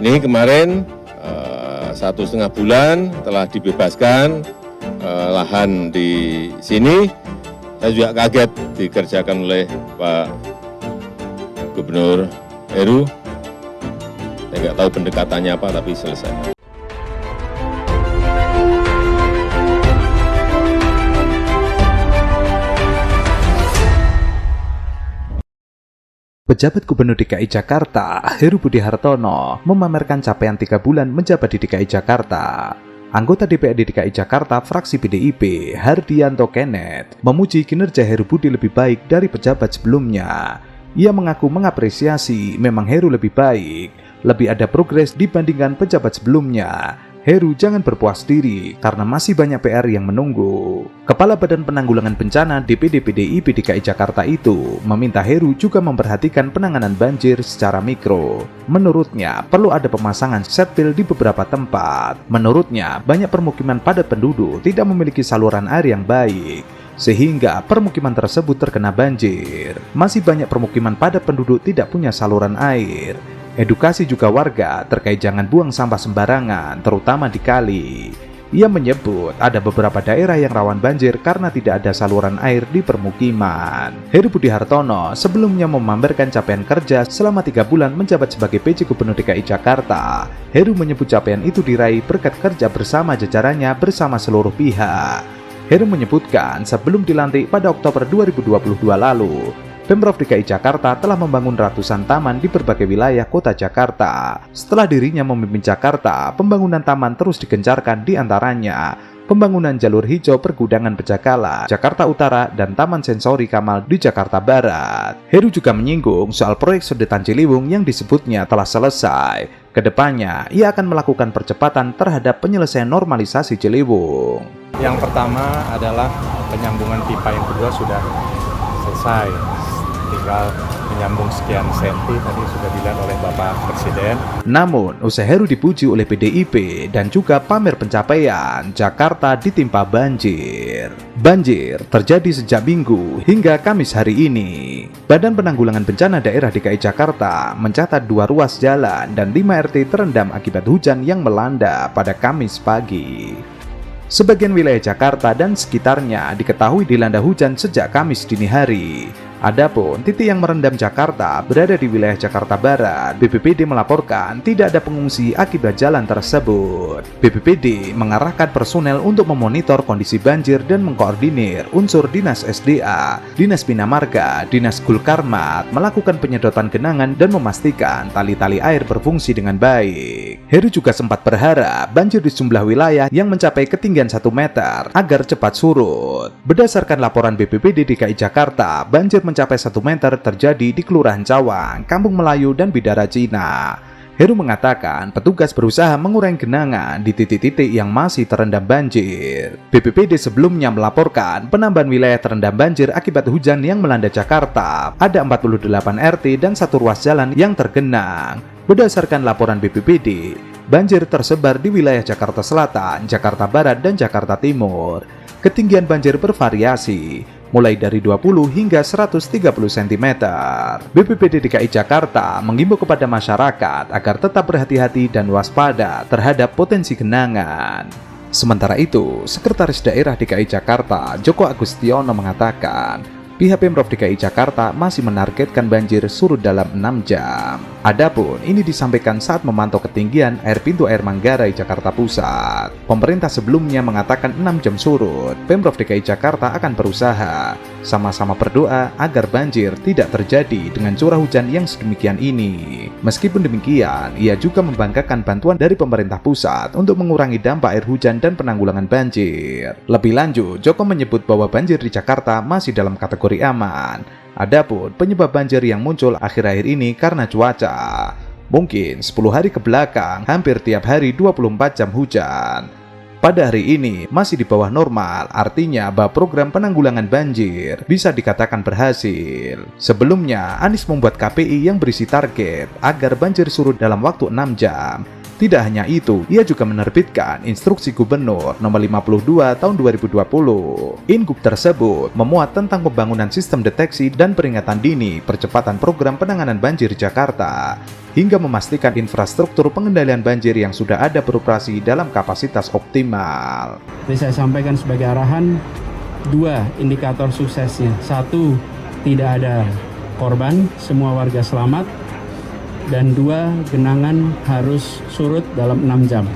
Ini kemarin 1,5 bulan telah dibebaskan lahan di sini. Saya juga kaget dikerjakan oleh Pak Gubernur Heru. Saya nggak tahu pendekatannya apa, tapi selesai. Pejabat Gubernur DKI Jakarta, Heru Budi Hartono, memamerkan capaian 3 bulan menjabat di DKI Jakarta. Anggota DPRD DKI Jakarta fraksi PDIP, Hardianto Kenneth, memuji kinerja Heru Budi lebih baik dari pejabat sebelumnya. Ia mengaku mengapresiasi memang Heru lebih baik, lebih ada progres dibandingkan pejabat sebelumnya. Heru jangan berpuas diri karena masih banyak PR yang menunggu. Kepala Badan Penanggulangan Bencana DPD PDIP DKI Jakarta itu meminta Heru juga memperhatikan penanganan banjir secara mikro. Menurutnya perlu ada pemasangan setil di beberapa tempat. Menurutnya banyak permukiman padat penduduk tidak memiliki saluran air yang baik, sehingga permukiman tersebut terkena banjir. Masih banyak permukiman padat penduduk tidak punya saluran air. Edukasi juga warga terkait jangan buang sampah sembarangan, terutama di kali. Ia menyebut ada beberapa daerah yang rawan banjir karena tidak ada saluran air di permukiman. Heru Budi Hartono sebelumnya memamerkan capaian kerja selama 3 bulan menjabat sebagai PJ Gubernur DKI Jakarta. Heru menyebut capaian itu diraih berkat kerja bersama jajarannya bersama seluruh pihak. Heru menyebutkan sebelum dilantik pada Oktober 2022 lalu, Pemprov DKI Jakarta telah membangun ratusan taman di berbagai wilayah kota Jakarta. Setelah dirinya memimpin Jakarta, pembangunan taman terus digencarkan, di antaranya pembangunan jalur hijau Pergudangan Pejakala, Jakarta Utara, dan Taman Sensori Kamal di Jakarta Barat. Heru juga menyinggung soal proyek Sodetan Ciliwung yang disebutnya telah selesai. Kedepannya, ia akan melakukan percepatan terhadap penyelesaian normalisasi Ciliwung. Yang pertama adalah penyambungan pipa yang kedua sudah selesai. Tinggal menyambung sekian senti, tadi sudah dilihat oleh Bapak Presiden. Namun, usai Heru dipuji oleh PDIP dan juga pamer pencapaian, Jakarta ditimpa banjir. Banjir terjadi sejak Minggu hingga Kamis hari ini. Badan Penanggulangan Bencana Daerah DKI Jakarta mencatat 2 ruas jalan dan 5 RT terendam akibat hujan yang melanda pada Kamis pagi. Sebagian wilayah Jakarta dan sekitarnya diketahui dilanda hujan sejak Kamis dini hari. Adapun titik yang merendam Jakarta berada di wilayah Jakarta Barat. BPBD melaporkan tidak ada pengungsi akibat jalan tersebut. BPBD mengarahkan personel untuk memonitor kondisi banjir dan mengkoordinir unsur Dinas SDA, Dinas Bina Marga, Dinas Gulkarmat melakukan penyedotan genangan dan memastikan tali-tali air berfungsi dengan baik. Heru juga sempat berharap banjir di sejumlah wilayah yang mencapai ketinggian 1 meter agar cepat surut. Berdasarkan laporan BPBD DKI Jakarta, banjir mencapai 1 meter terjadi di Kelurahan Cawang, Kampung Melayu, dan Bidara Cina. Heru mengatakan petugas berusaha mengurangi genangan di titik-titik yang masih terendam banjir. BPBD sebelumnya melaporkan penambahan wilayah terendam banjir akibat hujan yang melanda Jakarta. Ada 48 RT dan 1 ruas jalan yang tergenang. Berdasarkan laporan BPBD, banjir tersebar di wilayah Jakarta Selatan, Jakarta Barat, dan Jakarta Timur. Ketinggian banjir bervariasi, mulai dari 20 hingga 130 cm. BPBD DKI Jakarta mengimbau kepada masyarakat agar tetap berhati-hati dan waspada terhadap potensi genangan. Sementara itu, Sekretaris Daerah DKI Jakarta, Joko Agustiono mengatakan, pihak Pemprov DKI Jakarta masih menargetkan banjir surut dalam 6 jam. Adapun ini disampaikan saat memantau ketinggian air pintu air Manggarai, Jakarta Pusat. Pemerintah sebelumnya mengatakan 6 jam surut. Pemprov DKI Jakarta akan berusaha sama-sama berdoa agar banjir tidak terjadi dengan curah hujan yang sedemikian ini. Meskipun demikian, ia juga membanggakan bantuan dari pemerintah pusat untuk mengurangi dampak air hujan dan penanggulangan banjir. Lebih lanjut, Joko menyebut bahwa banjir di Jakarta masih dalam kategori aman. Adapun penyebab banjir yang muncul akhir-akhir ini karena cuaca. Mungkin 10 hari ke belakang hampir tiap hari 24 jam hujan. Pada hari ini masih di bawah normal, artinya bahwa program penanggulangan banjir bisa dikatakan berhasil. Sebelumnya, Anies membuat KPI yang berisi target agar banjir surut dalam waktu 6 jam. Tidak hanya itu, ia juga menerbitkan Instruksi Gubernur Nomor 52 Tahun 2020. Ingup tersebut memuat tentang pembangunan sistem deteksi dan peringatan dini percepatan program penanganan banjir Jakarta, hingga memastikan infrastruktur pengendalian banjir yang sudah ada beroperasi dalam kapasitas optimal. Jadi saya sampaikan sebagai arahan 2 indikator suksesnya. 1, tidak ada korban, semua warga selamat. Dan 2, genangan harus surut dalam 6 jam.